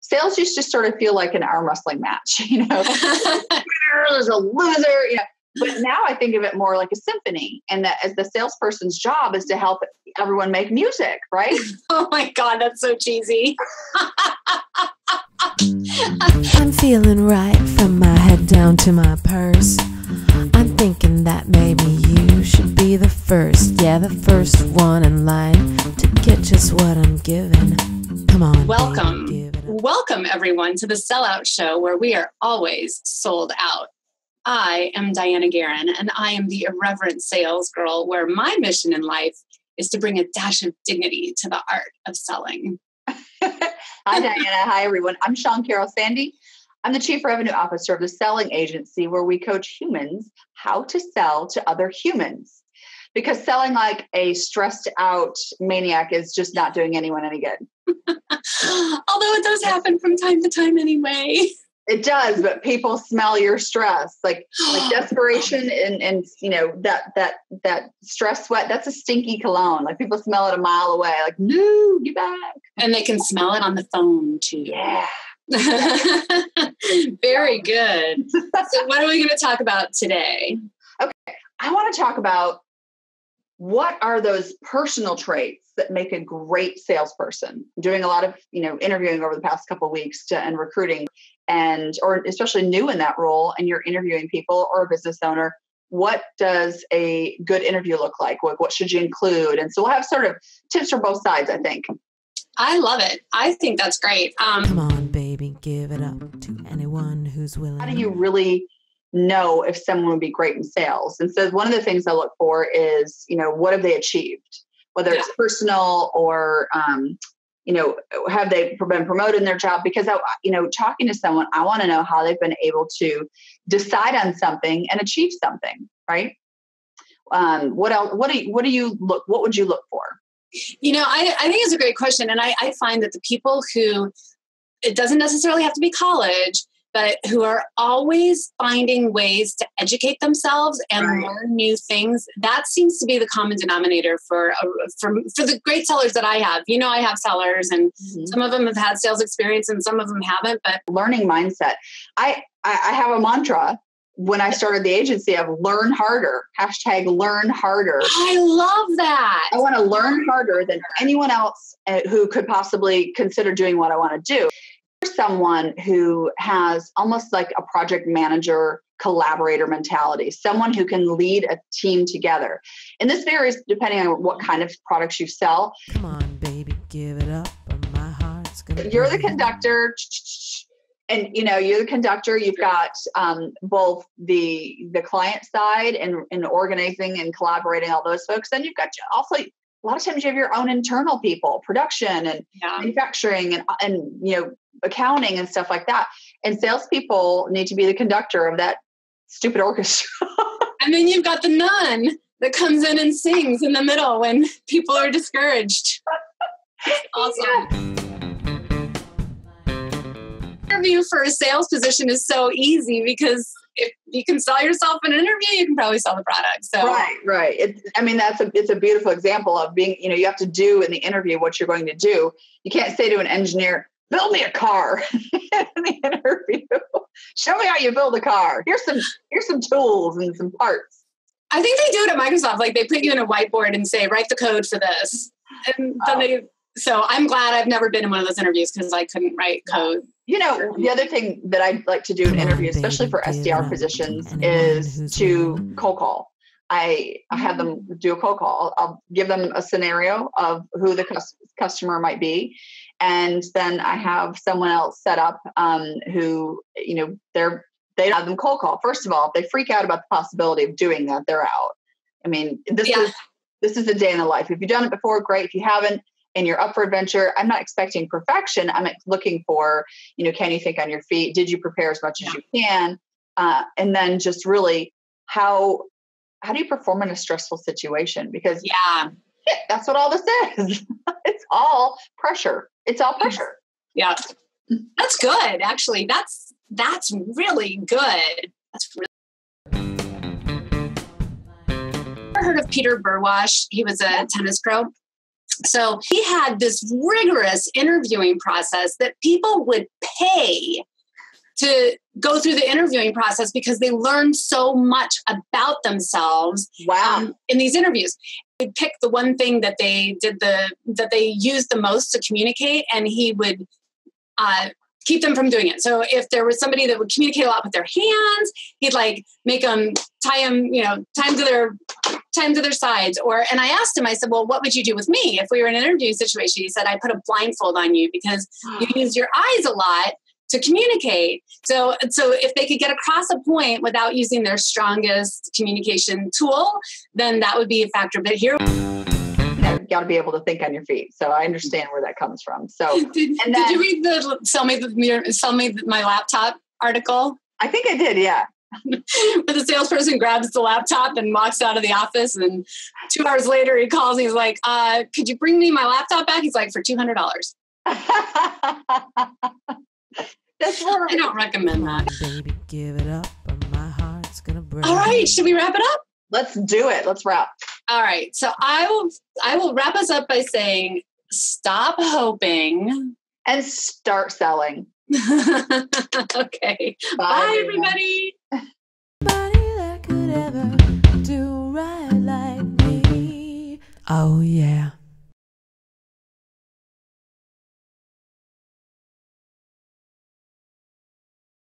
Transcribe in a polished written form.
sales used to sort of feel like an arm wrestling match, there's a loser, but now I think of it more like a symphony, and that as the salesperson's job is to help everyone make music, right? Oh my God, that's so cheesy. I'm feeling right from my head down to my purse. I'm thinking that maybe you should be the first one in line to get just what I'm giving. Come on, Welcome. baby, give it up. Welcome, everyone, to the SellOut show where we are always sold out. I am Dianna Guerin, and I am the irreverent sales girl where my mission in life is to bring a dash of dignity to the art of selling. Hi, Diana. Hi, everyone. I'm Shawn Sandy. I'm the Chief Revenue Officer of the Selling Agency, where we coach humans how to sell to other humans. Because selling like a stressed out maniac is just not doing anyone any good. Although it does happen from time to time anyway. It does, but people smell your stress, like desperation and that stress sweat. That's a stinky cologne. Like people smell it a mile away. Like, no, get back. And they can smell it on the phone too. Yeah. Very good. So what are we going to talk about today? Okay. I want to talk about what are those personal traits that make a great salesperson. I'm doing a lot of, interviewing over the past couple of weeks and recruiting or especially new in that role, and you're interviewing people or a business owner. What does a good interview look like? What should you include? And so we'll have sort of tips for both sides, I think. I love it. I think that's great. Come on, baby, give it up to anyone who's willing. How do you really know if someone would be great in sales? And so one of the things I look for is, what have they achieved? Whether it's personal or, have they been promoted in their job? Because, talking to someone, I want to know how they've been able to decide on something and achieve something, right? What else? What would you look for? I think it's a great question. And I find that the people who, it doesn't necessarily have to be college, but who are always finding ways to educate themselves and learn new things, that seems to be the common denominator for the great sellers that I have. I have sellers, and some of them have had sales experience and some of them haven't. But learning mindset. I have a mantra when I started the agency of learn harder, #learn harder. I love that. I want to learn harder than anyone else who could possibly consider doing what I want to do. Someone who has almost like a project manager, collaborator mentality, someone who can lead a team together. And this varies depending on what kind of products you sell. Come on, baby, give it up, or my heart's gonna. You're the conductor, and you're the conductor. You've got both the client side and organizing and collaborating all those folks. Then you've got also a lot of times you have your own internal people, production and manufacturing and accounting and stuff like that. And salespeople need to be the conductor of that stupid orchestra. And then you've got the nun that comes in and sings in the middle when people are discouraged. Awesome. Interview for a sales position is so easy because if you can sell yourself in an interview, you can probably sell the product. So right. It's a beautiful example of being, you have to do in the interview what you're going to do. You can't say to an engineer, build me a car in the interview. Show me how you build a car. Here's some tools and some parts. I think they do it at Microsoft. Like they put you in a whiteboard and say, write the code for this. And then so I'm glad I've never been in one of those interviews because I couldn't write code. The other thing that I'd like to do in interviews, especially for SDR positions, is to cold call. I have them do a cold call. I'll give them a scenario of who the customer might be. And then I have someone else set up who, they have them cold call. First of all, if they freak out about the possibility of doing that, they're out. This is a day in the life. If you've done it before, great. If you haven't, and you're up for adventure, I'm not expecting perfection. I'm looking for, can you think on your feet? Did you prepare as much as you can? And then just really, how do you perform in a stressful situation? Because that's what all this is. It's all pressure. It's all pressure. Yeah. That's good. Actually, that's really good. That's really. Ever heard of Peter Burwash? He was a tennis pro. So he had this rigorous interviewing process that people would pay to go through the interviewing process because they learned so much about themselves. Wow. In these interviews. He'd pick the one thing that they used the most to communicate, and he would keep them from doing it. So if there was somebody that would communicate a lot with their hands, he'd like make them tie them to their sides. And I asked him, I said, well, what would you do with me if we were in an interview situation? He said, I put a blindfold on you because you use your eyes a lot to communicate. So if they could get across a point without using their strongest communication tool, then that would be a factor. But here, you got to be able to think on your feet. So I understand where that comes from. So, did you read the Sell Me My Laptop article? I think I did. Yeah. Where the salesperson grabs the laptop and walks out of the office, and 2 hours later he calls and he's like, could you bring me my laptop back? He's like, for $200. That's where I don't recommend that. Baby, give it up or my heart's gonna break. All right, should we wrap it up? Let's do it. Let's wrap. All right. So I will wrap us up by saying, stop hoping and start selling. Okay. Bye everybody. Nobody that could ever do right like me. Oh yeah.